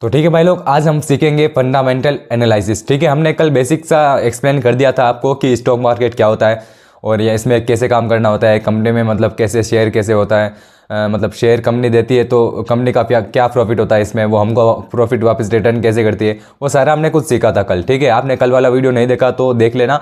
तो ठीक है भाई लोग, आज हम सीखेंगे फंडामेंटल एनालिसिस। ठीक है, हमने कल बेसिक सा एक्सप्लेन कर दिया था आपको कि स्टॉक मार्केट क्या होता है और ये इसमें कैसे काम करना होता है, कंपनी में मतलब कैसे शेयर कैसे होता है, मतलब शेयर कंपनी देती है तो कंपनी का क्या क्या प्रॉफिट होता है इसमें, वो हमको प्रॉफिट वापस रिटर्न कैसे करती है, वो सारा हमने कुछ सीखा था कल। ठीक है, आपने कल वाला वीडियो नहीं देखा तो देख लेना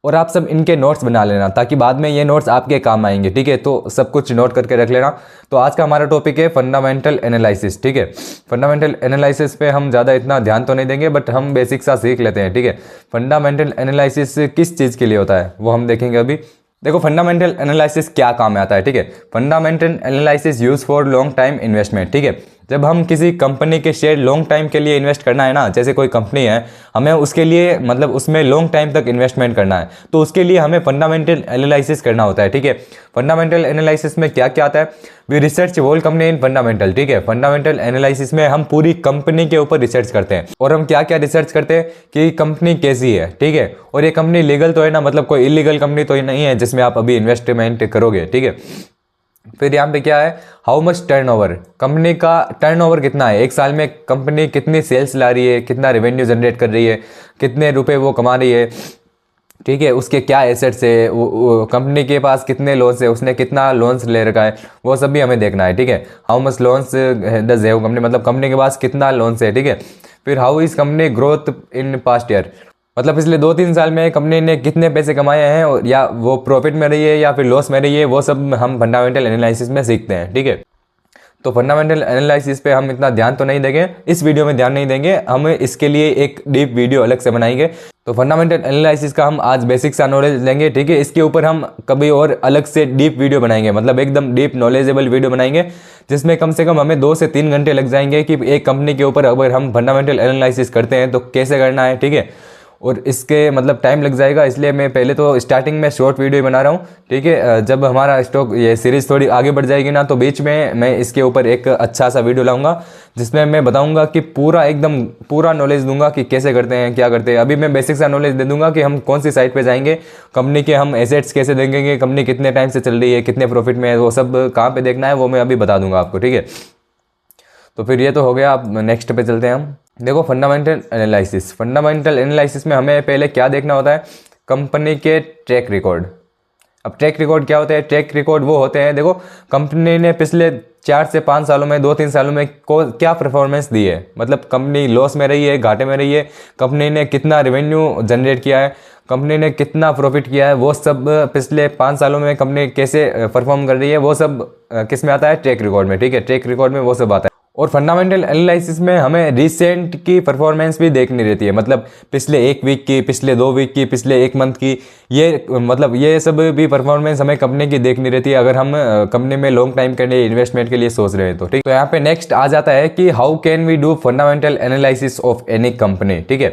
और आप सब इनके नोट्स बना लेना ताकि बाद में ये नोट्स आपके काम आएंगे। ठीक है, तो सब कुछ नोट करके रख लेना। तो आज का हमारा टॉपिक है फंडामेंटल एनालिसिस। ठीक है, फंडामेंटल एनालिसिस पे हम ज़्यादा इतना ध्यान तो नहीं देंगे बट हम बेसिक सा सीख लेते हैं। ठीक है, फंडामेंटल एनालिसिस किस चीज़ के लिए होता है वो हम देखेंगे अभी। देखो फंडामेंटल एनालिसिस क्या काम में आता है। ठीक है, fundamental analysis use for long time investment. ठीक है, जब हम किसी कंपनी के शेयर लॉन्ग टाइम के लिए इन्वेस्ट करना है ना, जैसे कोई कंपनी है, हमें उसके लिए मतलब उसमें लॉन्ग टाइम तक इन्वेस्टमेंट करना है तो उसके लिए हमें फंडामेंटल एनालिसिस करना होता है। ठीक है, फंडामेंटल एनालिसिस में क्या क्या आता है, we research whole company in fundamental. ठीक है, फंडामेंटल एनालिसिस में हम पूरी कंपनी के ऊपर रिसर्च करते हैं और हम क्या क्या रिसर्च करते हैं कि कंपनी कैसी है। ठीक है, और ये कंपनी लीगल तो है ना, मतलब कोई इलीगल कंपनी तो नहीं है जिसमें आप अभी इन्वेस्टमेंट करोगे। ठीक है, फिर यहाँ पे क्या है, हाउ मच टर्नओवर, कंपनी का टर्नओवर कितना है, एक साल में कंपनी कितनी सेल्स ला रही है, कितना रेवेन्यू जनरेट कर रही है, कितने रुपए वो कमा रही है। ठीक है, उसके क्या एसेट्स है, वो कंपनी के पास कितने लोन्स है, उसने कितना लोन्स ले रखा है, वो सब भी हमें देखना है। ठीक है, how much loans does have company, मतलब कंपनी के पास कितना लोन्स है। ठीक है, फिर how is company growth in past year, मतलब पिछले 2-3 साल में कंपनी ने कितने पैसे कमाए हैं और या वो प्रॉफिट में रही है या फिर लॉस में रही है, वो सब हम फंडामेंटल एनालिसिस में सीखते हैं। ठीक है, तो फंडामेंटल एनालिसिस पे हम इतना ध्यान तो नहीं देंगे, इस वीडियो में ध्यान नहीं देंगे, हम इसके लिए एक डीप वीडियो अलग से बनाएंगे। तो फंडामेंटल एनालिसिस का हम आज बेसिक सा नॉलेज लेंगे। ठीक है, इसके ऊपर हम कभी और अलग से डीप वीडियो बनाएंगे, मतलब एकदम डीप नॉलेजेबल वीडियो बनाएंगे जिसमें कम से कम हमें 2 से 3 घंटे लग जाएंगे कि एक कंपनी के ऊपर अगर हम फंडामेंटल एनालिसिस करते हैं तो कैसे करना है। ठीक है, और इसके मतलब टाइम लग जाएगा, इसलिए मैं पहले तो स्टार्टिंग में शॉर्ट वीडियो बना रहा हूँ। ठीक है, जब हमारा स्टॉक ये सीरीज़ थोड़ी आगे बढ़ जाएगी ना तो बीच में मैं इसके ऊपर एक अच्छा सा वीडियो लाऊंगा जिसमें मैं बताऊंगा कि पूरा एकदम पूरा नॉलेज दूंगा कि कैसे करते हैं क्या करते हैं। अभी मैं बेसिक सा नॉलेज दे दूंगा कि हम कौन सी साइट पे जाएंगे, कंपनी के हम एसेट्स कैसे देखेंगे, कंपनी कितने टाइम से चल रही है, कितने प्रॉफिट में है, वो सब कहाँ पर देखना है वो मैं अभी बता दूंगा आपको। ठीक है, तो फिर ये तो हो गया, अब नेक्स्ट पे चलते हैं हम। देखो फंडामेंटल एनालिसिस, फंडामेंटल एनालिसिस में हमें पहले क्या देखना होता है, कंपनी के ट्रैक रिकॉर्ड। अब ट्रैक रिकॉर्ड क्या होते हैं, ट्रैक रिकॉर्ड वो होते हैं, देखो कंपनी ने पिछले 4 से 5 सालों में 2-3 सालों में को क्या परफॉर्मेंस दी है, मतलब कंपनी लॉस में रही है, घाटे में रही है, कंपनी ने कितना रेवेन्यू जनरेट किया है, कंपनी ने कितना प्रॉफिट किया है, वो सब पिछले 5 सालों में कंपनी कैसे परफॉर्म कर रही है, वो सब किस में आता है, ट्रैक रिकॉर्ड में। ठीक है, ट्रैक रिकॉर्ड में वो सब आता है। और फंडामेंटल एनालिसिस में हमें रिसेंट की परफॉर्मेंस भी देखनी रहती है, मतलब पिछले 1 वीक की, पिछले 2 वीक की, पिछले 1 मंथ की, ये मतलब ये सब भी परफॉर्मेंस हमें कंपनी की देखनी रहती है अगर हम कंपनी में लॉन्ग टाइम के लिए इन्वेस्टमेंट के लिए सोच रहे हैं तो। ठीक, तो यहाँ पे नेक्स्ट आ जाता है कि how can we do fundamental analysis of any company. ठीक है,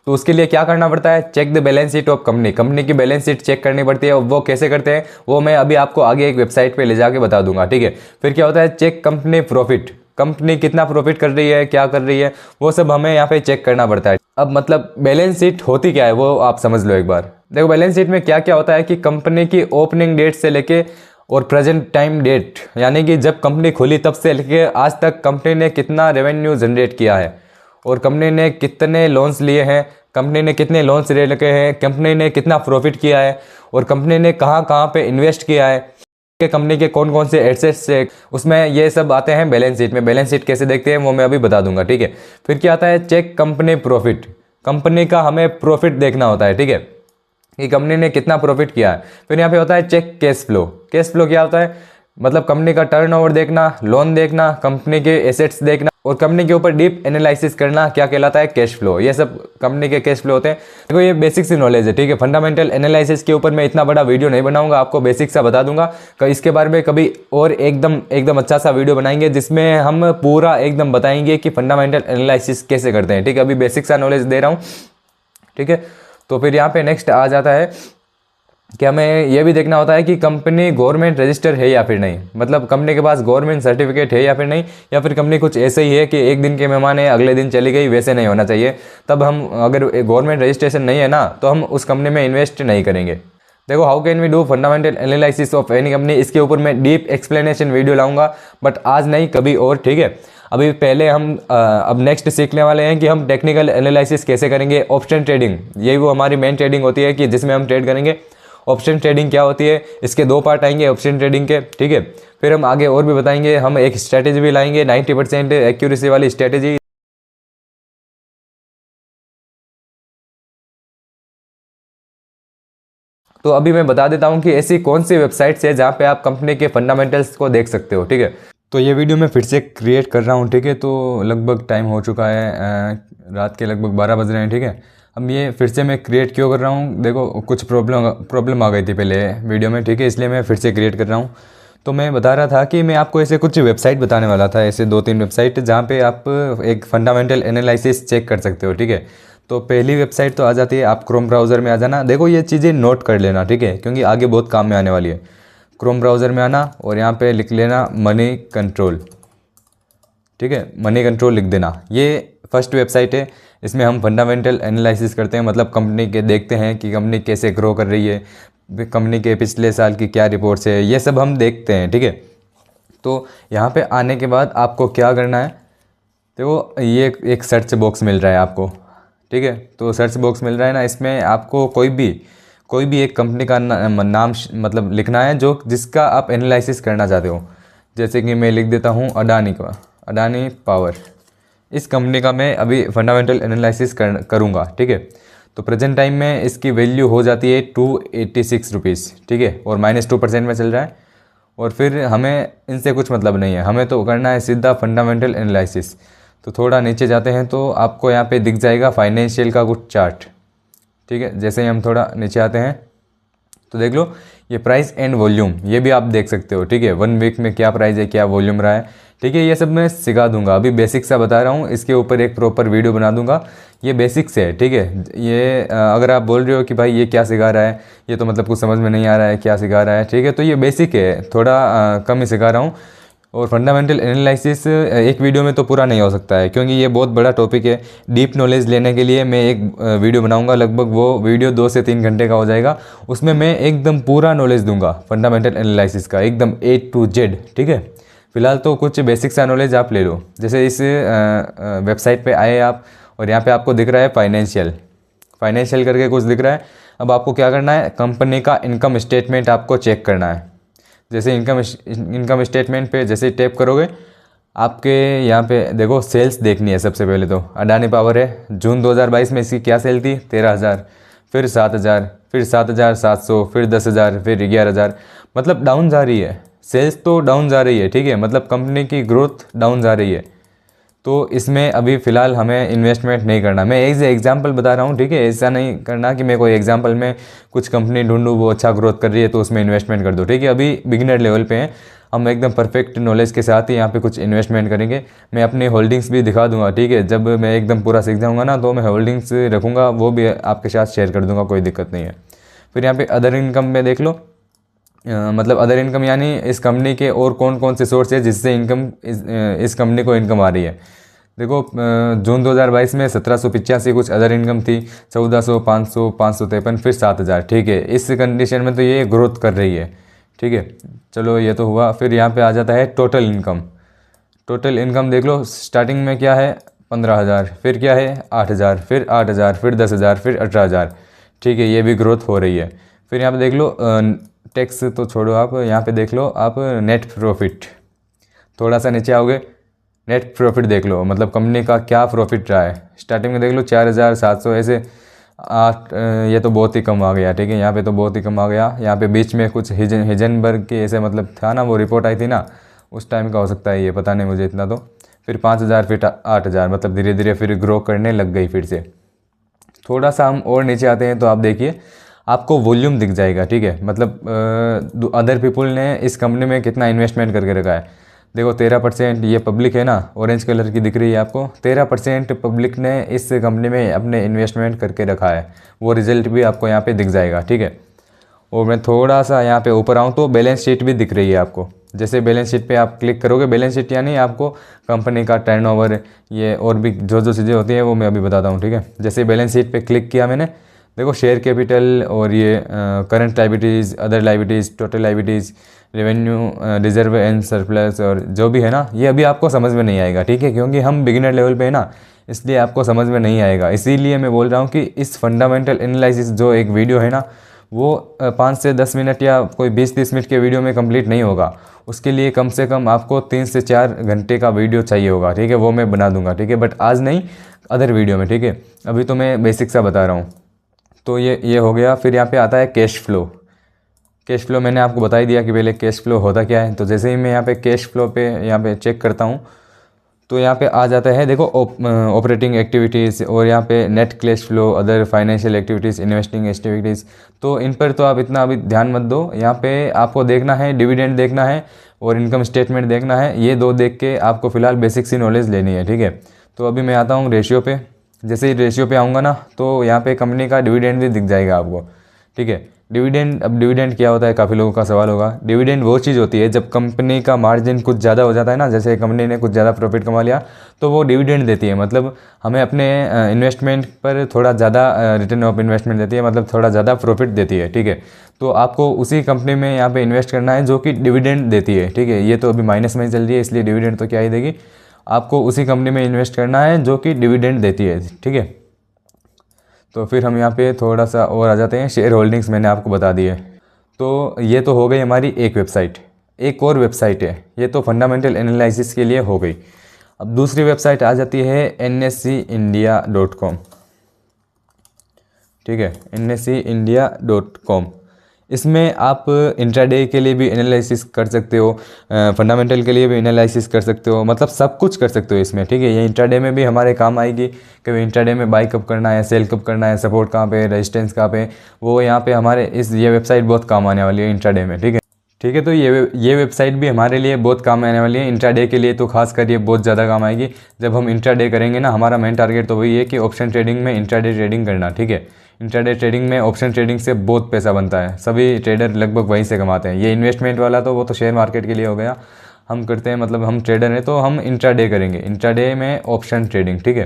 तो उसके लिए क्या करना पड़ता है, check the balance sheet of company, company की बैलेंस शीट चेक करनी पड़ती है। वो कैसे करते हैं वो मैं अभी आपको आगे एक वेबसाइट पे ले जाके बता दूंगा। ठीक है, फिर क्या होता है, चेक कंपनी प्रॉफिट, कंपनी कितना प्रॉफिट कर रही है, क्या कर रही है, वो सब हमें यहाँ पे चेक करना पड़ता है। अब मतलब बैलेंस शीट होती क्या है वो आप समझ लो एक बार। देखो बैलेंस शीट में क्या क्या होता है कि कंपनी की ओपनिंग डेट से लेके और प्रेजेंट टाइम डेट, यानी कि जब कंपनी खुली तब से लेके आज तक कंपनी ने कितना रेवेन्यू जनरेट किया है और कंपनी ने कितने लोन्स लिए हैं, कंपनी ने कितने लोन्स ले रखे हैं, कंपनी ने कितना प्रॉफिट किया है और कंपनी ने कहाँ कहाँ पे इन्वेस्ट किया है, कंपनी के कौन कौन से एसेट्स है, उसमें ये सब आते हैं बैलेंस शीट में। बैलेंस शीट कैसे देखते हैं वो मैं अभी बता दूंगा। ठीक है, फिर क्या आता है, चेक कंपनी प्रॉफिट, कंपनी का हमें प्रॉफिट देखना होता है। ठीक है, कि कंपनी ने कितना प्रॉफिट किया है। फिर यहाँ पे होता है cheque cash flow, cash flow क्या होता है, मतलब कंपनी का टर्नओवर देखना, लोन देखना, कंपनी के एसेट्स देखना और कंपनी के ऊपर डीप एनालिसिस करना, क्या कहलाता है, कैश फ्लो। ये सब कंपनी के कैश फ्लो होते हैं। देखो ये बेसिक सी नॉलेज है। ठीक है, फंडामेंटल एनालिसिस के ऊपर मैं इतना बड़ा वीडियो नहीं बनाऊंगा, आपको बेसिक सा बता दूंगा। इसके बारे में कभी और एकदम अच्छा सा वीडियो बनाएंगे जिसमें हम पूरा एकदम बताएंगे कि फंडामेंटल एनालिसिस कैसे करते हैं। ठीक है, अभी बेसिक सा नॉलेज दे रहा हूँ। ठीक है, तो फिर यहाँ पे नेक्स्ट आ जाता है कि हमें यह भी देखना होता है कि कंपनी गवर्नमेंट रजिस्टर है या फिर नहीं, मतलब कंपनी के पास गवर्नमेंट सर्टिफिकेट है या फिर नहीं, या फिर कंपनी कुछ ऐसे ही है कि एक दिन के मेहमान है अगले दिन चली गई, वैसे नहीं होना चाहिए। तब हम अगर गवर्नमेंट रजिस्ट्रेशन नहीं है ना तो हम उस कंपनी में इन्वेस्ट नहीं करेंगे। देखो how can we do fundamental analysis of any company, इसके ऊपर मैं डीप एक्सप्लेनेशन वीडियो लाऊंगा बट आज नहीं कभी और। ठीक है, अभी पहले हम अब नेक्स्ट सीखने वाले हैं कि हम टेक्निकल एनालिसिस कैसे करेंगे। ऑप्शन ट्रेडिंग, यही वो हमारी मेन ट्रेडिंग होती है कि जिसमें हम ट्रेड करेंगे। ऑप्शन ट्रेडिंग क्या होती है, इसके 2 पार्ट आएंगे ऑप्शन ट्रेडिंग के, ठीक है। फिर हम आगे और भी बताएंगे, हम एक स्ट्रैटेजी भी लाएंगे 90% एक्यूरेसी वाली स्ट्रैटेजी। तो अभी मैं बता देता हूँ कि ऐसी कौन सी वेबसाइट्स है जहाँ पे आप कंपनी के फंडामेंटल्स को देख सकते हो, ठीक है। तो ये वीडियो मैं फिर से क्रिएट कर रहा हूँ, ठीक है। तो लगभग टाइम हो चुका है, रात के लगभग 12 बज रहे हैं, ठीक है। अब ये फिर से मैं क्रिएट क्यों कर रहा हूँ, देखो कुछ प्रॉब्लम आ गई थी पहले वीडियो में, ठीक है, इसलिए मैं फिर से क्रिएट कर रहा हूँ। तो मैं बता रहा था कि मैं आपको ऐसे कुछ वेबसाइट बताने वाला था, ऐसे 2-3 वेबसाइट जहाँ पे आप एक फंडामेंटल एनालिसिस चेक कर सकते हो, ठीक है। तो पहली वेबसाइट तो आ जाती है, आप क्रोम ब्राउज़र में आ जाना। देखो ये चीज़ें नोट कर लेना, ठीक है, क्योंकि आगे बहुत काम में आने वाली है। क्रोम ब्राउज़र में आना और यहाँ पे लिख लेना मनी कंट्रोल, ठीक है, मनी कंट्रोल लिख देना। ये फर्स्ट वेबसाइट है, इसमें हम फंडामेंटल एनालिसिस करते हैं, मतलब कंपनी के देखते हैं कि कंपनी कैसे ग्रो कर रही है, कंपनी के पिछले साल की क्या रिपोर्ट्स है, ये सब हम देखते हैं, ठीक है। तो यहाँ पे आने के बाद आपको क्या करना है, देखो ये एक सर्च बॉक्स मिल रहा है आपको, ठीक है। तो सर्च बॉक्स मिल रहा है ना, इसमें आपको कोई भी एक कंपनी का नाम मतलब लिखना है जो जिसका आप एनालिसिस करना चाहते हो। जैसे कि मैं लिख देता हूँ अडानी पावर। इस कंपनी का मैं अभी फंडामेंटल एनालिसिस करूँगा, ठीक है। तो प्रेजेंट टाइम में इसकी वैल्यू हो जाती है 286 रुपीज़, ठीक है, और -2% में चल रहा है। और फिर हमें इनसे कुछ मतलब नहीं है, हमें तो करना है सीधा फंडामेंटल एनालिसिस। तो थोड़ा नीचे जाते हैं तो आपको यहाँ पे दिख जाएगा फाइनेंशियल का कुछ चार्ट, ठीक है। जैसे ही हम थोड़ा नीचे आते हैं तो देख लो ये प्राइस एंड वॉल्यूम, ये भी आप देख सकते हो, ठीक है। 1 वीक में क्या प्राइस है, क्या वॉल्यूम रहा है, ठीक है। ये सब मैं सिखा दूंगा, अभी बेसिक सा बता रहा हूँ, इसके ऊपर एक प्रॉपर वीडियो बना दूंगा। ये बेसिक्स है, ठीक है। ये अगर आप बोल रहे हो कि भाई ये क्या सिखा रहा है, ये तो मतलब कुछ समझ में नहीं आ रहा है क्या सिखा रहा है, ठीक है, तो ये बेसिक है, थोड़ा कम ही सिखा रहा हूँ। और फंडामेंटल एनालिसिस एक वीडियो में तो पूरा नहीं हो सकता है, क्योंकि ये बहुत बड़ा टॉपिक है। डीप नॉलेज लेने के लिए मैं एक वीडियो बनाऊंगा, लगभग वो वीडियो 2 से 3 घंटे का हो जाएगा। उसमें मैं एकदम पूरा नॉलेज दूंगा फंडामेंटल एनालिसिस का, एकदम A to Z, ठीक है। फिलहाल तो कुछ बेसिक सा नॉलेज आप ले लो। जैसे इस वेबसाइट पे आए आप और यहाँ पे आपको दिख रहा है फाइनेंशियल करके कुछ दिख रहा है। अब आपको क्या करना है, कंपनी का इनकम स्टेटमेंट आपको चेक करना है। जैसे इनकम स्टेटमेंट पे जैसे टैप करोगे, आपके यहाँ पे देखो सेल्स देखनी है सबसे पहले। तो अडानी पावर है, जून 2022 में इसकी क्या सेल थी, 13,000, फिर 7,000, फिर 7,700, फिर 10,000, फिर 11,000, मतलब डाउन जा रही है, सेल्स तो डाउन जा रही है, ठीक है, मतलब कंपनी की ग्रोथ डाउन जा रही है। तो इसमें अभी फ़िलहाल हमें इन्वेस्टमेंट नहीं करना। मैं एक एग्जांपल बता रहा हूँ, ठीक है, ऐसा नहीं करना कि मैं कोई एग्जांपल में कुछ कंपनी ढूंढूँ वो अच्छा ग्रोथ कर रही है तो उसमें इन्वेस्टमेंट कर दो, ठीक है। अभी बिगिनर लेवल पे हैं हम, एकदम परफेक्ट नॉलेज के साथ ही यहाँ पे कुछ इन्वेस्टमेंट करेंगे। मैं अपनी होल्डिंग्स भी दिखा दूंगा, ठीक है, जब मैं एकदम पूरा सीख जाऊँगा ना तो मैं होल्डिंग्स रखूँगा, वो भी आपके साथ शेयर कर दूँगा, कोई दिक्कत नहीं है। फिर यहाँ पर अदर इनकम में देख लो, मतलब अदर इनकम यानी इस कंपनी के और कौन कौन से सोर्स है जिससे इनकम इस कंपनी को इनकम आ रही है। देखो जून 2022 में 1785 कुछ अदर इनकम थी, 1400, 500, 553, फिर 7,000, ठीक है। इस कंडीशन में तो ये ग्रोथ कर रही है, ठीक है। चलो ये तो हुआ। फिर यहाँ पे आ जाता है टोटल इनकम देख लो, स्टार्टिंग में क्या है 15,000, फिर क्या है 8,000, फिर 8,000, फिर 10,000, फिर 18,000, ठीक है, ये भी ग्रोथ हो रही है। फिर यहाँ पे देख लो, टैक्स तो छोड़ो आप, यहाँ पे देख लो आप नेट प्रॉफिट, थोड़ा सा नीचे आओगे, नेट प्रॉफिट देख लो, मतलब कंपनी का क्या प्रॉफिट रहा है। स्टार्टिंग में देख लो 4,700, ऐसे 8, ये तो बहुत ही कम आ गया, ठीक है, यहाँ पे तो बहुत ही कम आ गया। यहाँ पे बीच में कुछ हिजनबर्ग के ऐसे मतलब था ना, वो रिपोर्ट आई थी ना, उस टाइम का हो सकता है, ये पता नहीं मुझे इतना। तो फिर 5,000, फिर 8,000, मतलब धीरे धीरे फिर ग्रो करने लग गई फिर से। थोड़ा सा हम और नीचे आते हैं तो आप देखिए आपको वॉल्यूम दिख जाएगा, ठीक है, मतलब अदर पीपल ने इस कंपनी में कितना इन्वेस्टमेंट करके रखा है। देखो 13%, ये पब्लिक है ना, ऑरेंज कलर की दिख रही है आपको, 13% पब्लिक ने इस कंपनी में अपने इन्वेस्टमेंट करके रखा है, वो रिजल्ट भी आपको यहाँ पे दिख जाएगा, ठीक है। और मैं थोड़ा सा यहाँ पे ऊपर आऊँ तो बैलेंस शीट भी दिख रही है आपको। जैसे बैलेंस शीट पे आप क्लिक करोगे, बैलेंस शीट यानी आपको कंपनी का टर्नओवर, ये और भी जो जो चीज़ें होती हैं वो मैं अभी बताता हूँ, ठीक है। जैसे बैलेंस शीट पे क्लिक किया मैंने, देखो शेयर कैपिटल और ये current liabilities, other liabilities, total liabilities, revenue, reserve and surplus और जो भी है ना, ये अभी आपको समझ में नहीं आएगा, ठीक है, क्योंकि हम बिगिनर लेवल पे है ना, इसलिए आपको समझ में नहीं आएगा। इसीलिए मैं बोल रहा हूँ कि इस फंडामेंटल एनालिसिस जो एक वीडियो है ना, वो 5 से 10 मिनट या कोई 20-30 मिनट के वीडियो में कंप्लीट नहीं होगा। उसके लिए कम से कम आपको 3 से 4 घंटे का वीडियो चाहिए होगा, ठीक है, वो मैं बना दूंगा, ठीक है, बट आज नहीं, अदर वीडियो में, ठीक है। अभी तो मैं बेसिक सा बता रहा हूँ। तो ये हो गया। फिर यहाँ पे आता है कैश फ्लो। कैश फ्लो मैंने आपको बता ही दिया कि पहले कैश फ्लो होता क्या है। तो जैसे ही मैं यहाँ पे कैश फ्लो पे यहाँ पे चेक करता हूँ, तो यहाँ पे आ जाता है, देखो, ऑपरेटिंग एक्टिविटीज़, और यहाँ पे net cash flow, other financial activities, investing activities. तो इन पर तो आप इतना अभी ध्यान मत दो। यहाँ पे आपको देखना है, डिविडेंड देखना है और इनकम स्टेटमेंट देखना है। ये दो देख के आपको फिलहाल बेसिक सी नॉलेज लेनी है, ठीक है। तो अभी मैं आता हूँ रेशियो पे। जैसे ही रेशियो पे आऊँगा ना, तो यहाँ पे कंपनी का डिविडेंड भी दिख जाएगा आपको, ठीक है। डिविडेंड, अब डिविडेंड क्या होता है, काफ़ी लोगों का सवाल होगा। डिविडेंड वो चीज़ होती है जब कंपनी का मार्जिन कुछ ज़्यादा हो जाता है ना, जैसे कंपनी ने कुछ ज़्यादा प्रॉफिट कमा लिया, तो वो डिविडेंड देती है। मतलब हमें अपने इन्वेस्टमेंट पर थोड़ा ज़्यादा रिटर्न ऑफ इन्वेस्टमेंट देती है, मतलब थोड़ा ज़्यादा प्रॉफिट देती है, ठीक है। तो आपको उसी कंपनी में यहाँ पे इन्वेस्ट करना है जो कि डिविडेंड देती है, ठीक है। ये तो अभी माइनस में चल रही है, इसलिए डिविडेंड तो क्या ही देगी। आपको उसी कंपनी में इन्वेस्ट करना है जो कि डिविडेंड देती है, ठीक है। तो फिर हम यहाँ पे थोड़ा सा और आ जाते हैं। शेयर होल्डिंग्स मैंने आपको बता दी है। तो ये तो हो गई हमारी एक वेबसाइट। एक और वेबसाइट है, ये तो फंडामेंटल एनालिसिस के लिए हो गई। अब दूसरी वेबसाइट आ जाती है NSEindia.com, ठीक है, NSEindia.com। इसमें आप इंट्राडे के लिए भी एनालिसिस कर सकते हो, फंडामेंटल के लिए भी एनालिसिस कर सकते हो, मतलब सब कुछ कर सकते हो इसमें, ठीक है। ये इंट्राडे में भी हमारे काम आएगी कि इंट्राडे में बाई कब करना है, सेल कब करना है, सपोर्ट कहाँ पे, रेजिस्टेंस कहाँ पे, वो यहाँ पे हमारे ये वेबसाइट बहुत काम आने वाली है इंट्राडे में, ठीक है। ठीक है, तो ये वेबसाइट भी हमारे लिए बहुत काम आने वाली है। इंट्राडे के लिए तो खास कर ये बहुत ज़्यादा काम आएगी। जब हम इंट्राडे करेंगे ना, हमारा मेन टारगेट तो वही है कि ऑप्शन ट्रेडिंग में इंट्राडे ट्रेडिंग करना, ठीक है। इंट्राडे ट्रेडिंग में, ऑप्शन ट्रेडिंग से बहुत पैसा बनता है, सभी ट्रेडर लगभग वहीं से कमाते हैं। ये इन्वेस्टमेंट वाला तो वो तो शेयर मार्केट के लिए हो गया, हम करते हैं, मतलब हम ट्रेडर हैं, तो हम इंट्राडे करेंगे, इंट्राडे में ऑप्शन ट्रेडिंग, ठीक है,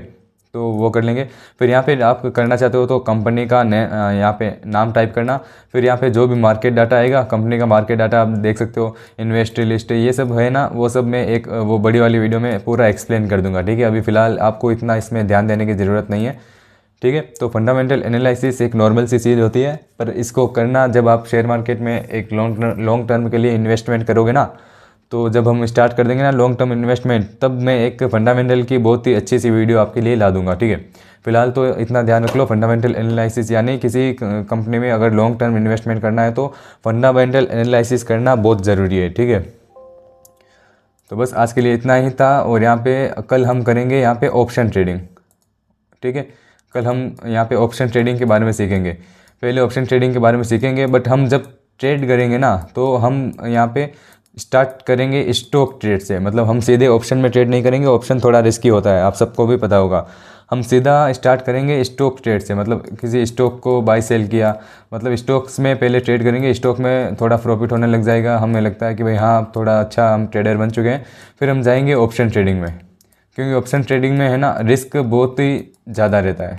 तो वो कर लेंगे। फिर यहाँ पे आप करना चाहते हो तो कंपनी का यहाँ पे नाम टाइप करना, फिर यहाँ पे जो भी मार्केट डाटा आएगा, कंपनी का मार्केट डाटा आप देख सकते हो, इन्वेस्टर लिस्ट, ये सब है ना, वो सब मैं एक वो बड़ी वाली वीडियो में पूरा एक्सप्लेन कर दूंगा, ठीक है। अभी फ़िलहाल आपको इतना इसमें ध्यान देने की ज़रूरत नहीं है, ठीक है। तो फंडामेंटल एनालिसिस एक नॉर्मल सी चीज़ होती है, पर इसको करना जब आप शेयर मार्केट में एक लॉन्ग टर्म के लिए इन्वेस्टमेंट करोगे ना, तो जब हम स्टार्ट कर देंगे ना लॉन्ग टर्म इन्वेस्टमेंट, तब मैं एक फंडामेंटल की बहुत ही अच्छी सी वीडियो आपके लिए ला दूंगा, ठीक है। फिलहाल तो इतना ध्यान रख लो, फंडामेंटल एनालिसिस, यानी किसी कंपनी में अगर लॉन्ग टर्म इन्वेस्टमेंट करना है तो फंडामेंटल एनालिसिस करना बहुत ज़रूरी है, ठीक है। तो बस आज के लिए इतना ही था। और यहाँ पे कल हम करेंगे यहाँ पे ऑप्शन ट्रेडिंग, ठीक है। कल हम यहाँ पे ऑप्शन ट्रेडिंग के बारे में सीखेंगे। पहले ऑप्शन ट्रेडिंग के बारे में सीखेंगे, बट हम जब ट्रेड करेंगे ना, तो हम यहाँ पे स्टार्ट करेंगे स्टॉक ट्रेड से, मतलब हम सीधे ऑप्शन में ट्रेड नहीं करेंगे, ऑप्शन थोड़ा रिस्की होता है, आप सबको भी पता होगा। हम सीधा स्टार्ट करेंगे स्टॉक ट्रेड से, मतलब किसी स्टॉक को बाई सेल किया, मतलब स्टॉक्स में पहले ट्रेड करेंगे, स्टॉक में थोड़ा प्रॉफिट होने लग जाएगा, हमें लगता है कि भाई हाँ थोड़ा अच्छा हम ट्रेडर बन चुके हैं, फिर हम जाएंगे ऑप्शन ट्रेडिंग में, क्योंकि ऑप्शन ट्रेडिंग में है ना रिस्क बहुत ही ज़्यादा रहता है,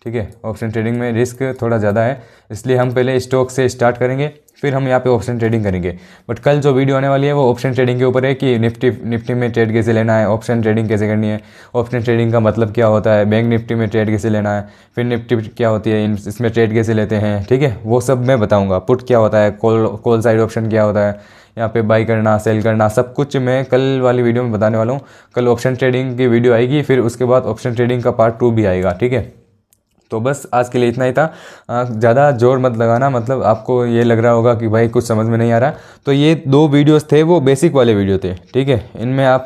ठीक है। ऑप्शन ट्रेडिंग में रिस्क थोड़ा ज़्यादा है, इसलिए हम पहले स्टॉक से स्टार्ट करेंगे, फिर हम यहाँ पे ऑप्शन ट्रेडिंग करेंगे। बट कल जो वीडियो आने वाली है वो ऑप्शन ट्रेडिंग के ऊपर है कि निफ्टी में ट्रेड कैसे लेना है, ऑप्शन ट्रेडिंग कैसे करनी है, ऑप्शन ट्रेडिंग का मतलब क्या होता है, बैंक निफ्टी में ट्रेड कैसे लेना है, फिर निफ्टी क्या होती है, इसमें ट्रेड कैसे लेते हैं, ठीक है, वो सब मैं बताऊँगा। पुट क्या होता है, कॉल साइड ऑप्शन क्या होता है, यहाँ पे बाई करना, सेल करना, सब कुछ मैं कल वाली वीडियो में बताने वाला हूँ। कल ऑप्शन ट्रेडिंग की वीडियो आएगी, फिर उसके बाद ऑप्शन ट्रेडिंग का पार्ट 2 भी आएगा, ठीक है। तो बस आज के लिए इतना ही था। ज़्यादा जोर मत लगाना, मतलब आपको ये लग रहा होगा कि भाई कुछ समझ में नहीं आ रहा, तो ये 2 वीडियोस थे, वो बेसिक वाले वीडियो थे, ठीक है। इनमें आप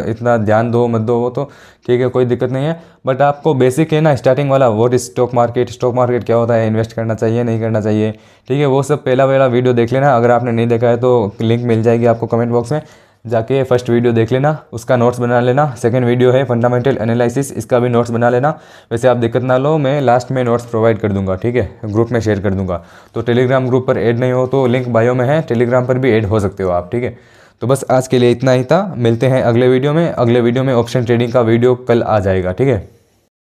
इतना ध्यान दो मत दो वो तो ठीक है, कोई दिक्कत नहीं है, बट आपको बेसिक है ना स्टार्टिंग वाला, व्हाट इज स्टॉक मार्केट क्या होता है, इन्वेस्ट करना चाहिए नहीं करना चाहिए, ठीक है, वो सब पहला वीडियो देख लेना। अगर आपने नहीं देखा है तो लिंक मिल जाएगी आपको कमेंट बॉक्स में, जाके फर्स्ट वीडियो देख लेना, उसका नोट्स बना लेना। सेकंड वीडियो है फंडामेंटल एनालिसिस, इसका भी नोट्स बना लेना। वैसे आप दिक्कत ना लो, मैं लास्ट में नोट्स प्रोवाइड कर दूंगा, ठीक है, ग्रुप में शेयर कर दूंगा। तो टेलीग्राम ग्रुप पर ऐड नहीं हो तो लिंक बायो में है, टेलीग्राम पर भी ऐड हो सकते हो आप, ठीक है। तो बस आज के लिए इतना ही था, मिलते हैं अगले वीडियो में। अगले वीडियो में ऑप्शन ट्रेडिंग का वीडियो कल आ जाएगा, ठीक है।